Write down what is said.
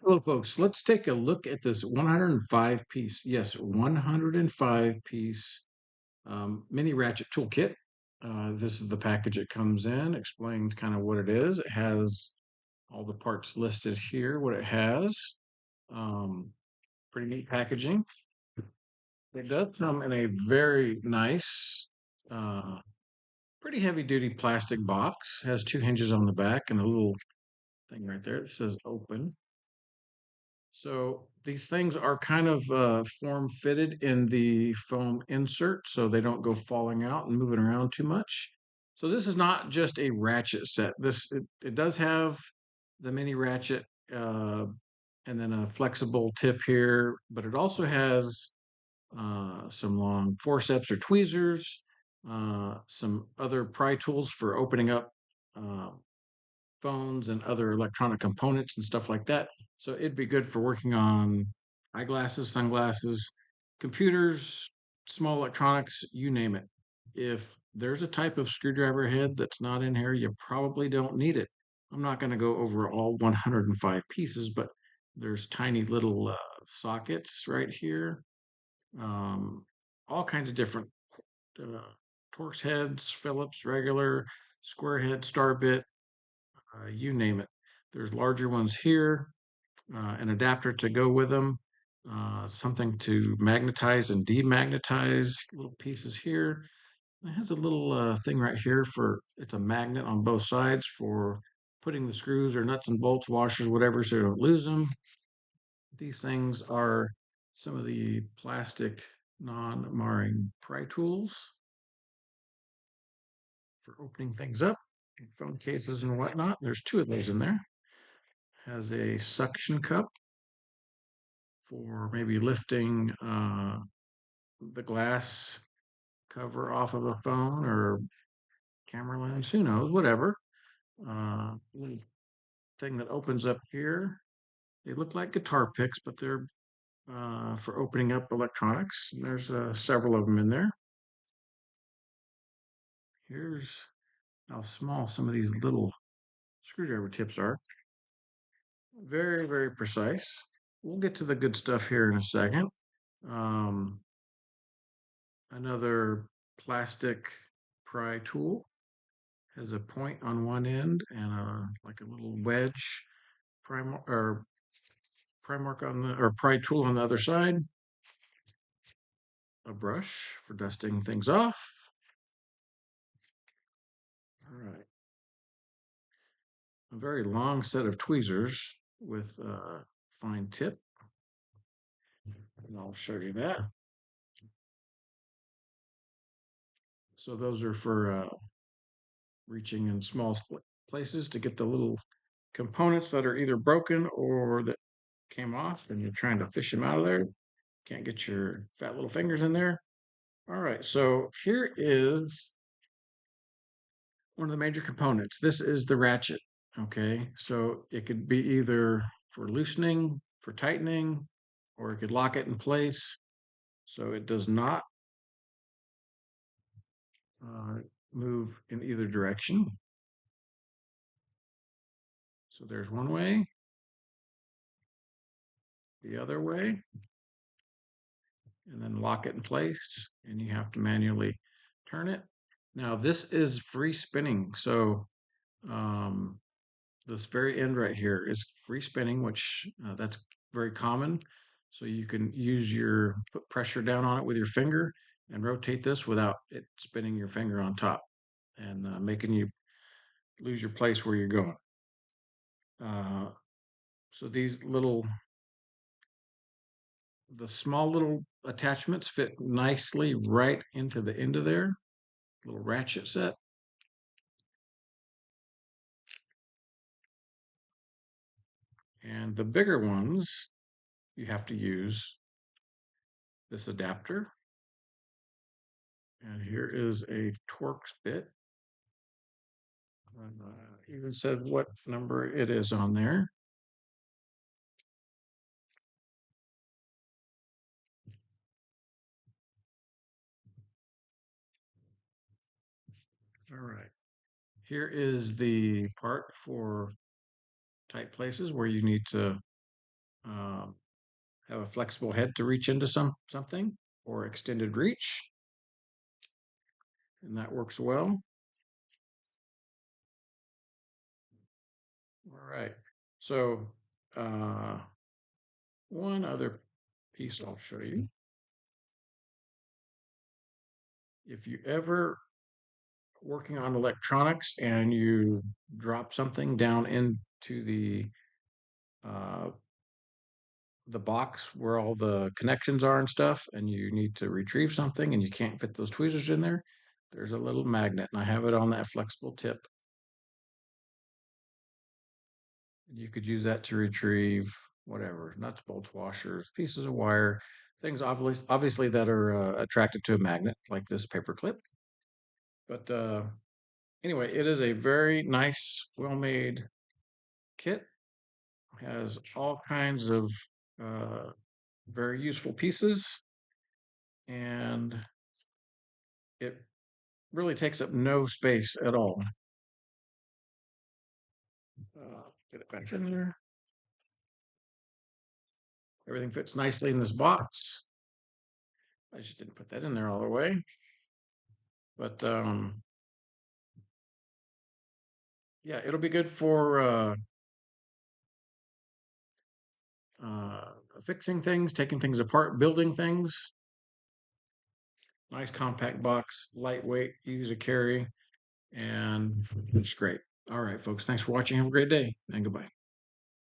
Hello, folks. Let's take a look at this 105 piece. Yes, 105 piece mini ratchet toolkit. This is the package it comes in, explains kind of what it is. It has all the parts listed here, what it has. Um, Pretty neat packaging. It does come in a very nice, uh, pretty heavy duty plastic box. Has two hinges on the back and a little thing right there that says open. So these things are kind of form fitted in the foam insert so they don't go falling out and moving around too much. So this is not just a ratchet set. It does have the mini ratchet uh, and then a flexible tip here, but it also has some long forceps or tweezers, some other pry tools for opening up uh, phones and other electronic components and stuff like that. So it'd be good for working on eyeglasses, sunglasses, computers, small electronics, you name it. If there's a type of screwdriver head that's not in here, you probably don't need it. I'm not going to go over all 105 pieces, but there's tiny little sockets right here. Um, all kinds of different uh, Torx heads, Phillips, regular, square head, star bit, you name it. There's larger ones here, an adapter to go with them, something to magnetize and demagnetize little pieces here. It has a little thing right here for it's a magnet on both sides for putting the screws or nuts and bolts, washers, whatever, so you don't lose them. These things are some of the plastic non-marring pry tools for opening things up, phone cases and whatnot. There's two of those in there. Has a suction cup for maybe lifting the glass cover off of a phone or camera lens, who knows, whatever. Little thing that opens up here. They look like guitar picks, but they're for opening up electronics. And there's several of them in there. Here's how small some of these little screwdriver tips are. Very, very precise. We'll get to the good stuff here in a second. Um, Another plastic pry tool has a point on one end and a like a little wedge pry mark on the or pry tool on the other side. A brush for dusting things off. All right, a very long set of tweezers with a fine tip, and I'll show you that. So those are for reaching in small places to get the little components that are either broken or that came off and you're trying to fish them out of there. Can't get your fat little fingers in there. All right, so here is one of the major components. This is the ratchet, okay? So it could be either for loosening, for tightening, or it could lock it in place. So it does not uh, move in either direction. So there's one way, the other way, and then lock it in place, and you have to manually turn it. Now this is free spinning, so um, this very end right here is free spinning, which that's very common. So you can use your put pressure down on it with your finger and rotate this without it spinning your finger on top and making you lose your place where you're going. Uh, so these the small little attachments fit nicely right into the end of there. Little ratchet set. And the bigger ones, you have to use this adapter. And here is a Torx bit. Even said what number it is on there. All right. Here is the part for tight places where you need to Um, have a flexible head to reach into something or extended reach, and that works well. All right. So uh, one other piece I'll show you. If you ever working on electronics and you drop something down into uh, the box where all the connections are and stuff, and you need to retrieve something and you can't fit those tweezers in there, there's a little magnet, and I have it on that flexible tip. You could use that to retrieve whatever, nuts, bolts, washers, pieces of wire, things obviously that are attracted to a magnet, like this paper clip. But anyway, it is a very nice, well-made kit. Has all kinds of uh, very useful pieces, and it really takes up no space at all. Get it back in there. Everything fits nicely in this box. I just didn't put that in there all the way. But yeah, it'll be good for uh, fixing things, taking things apart, building things. Nice compact box, lightweight, easy to carry, and it's great. All right, folks, thanks for watching. Have a great day, and goodbye.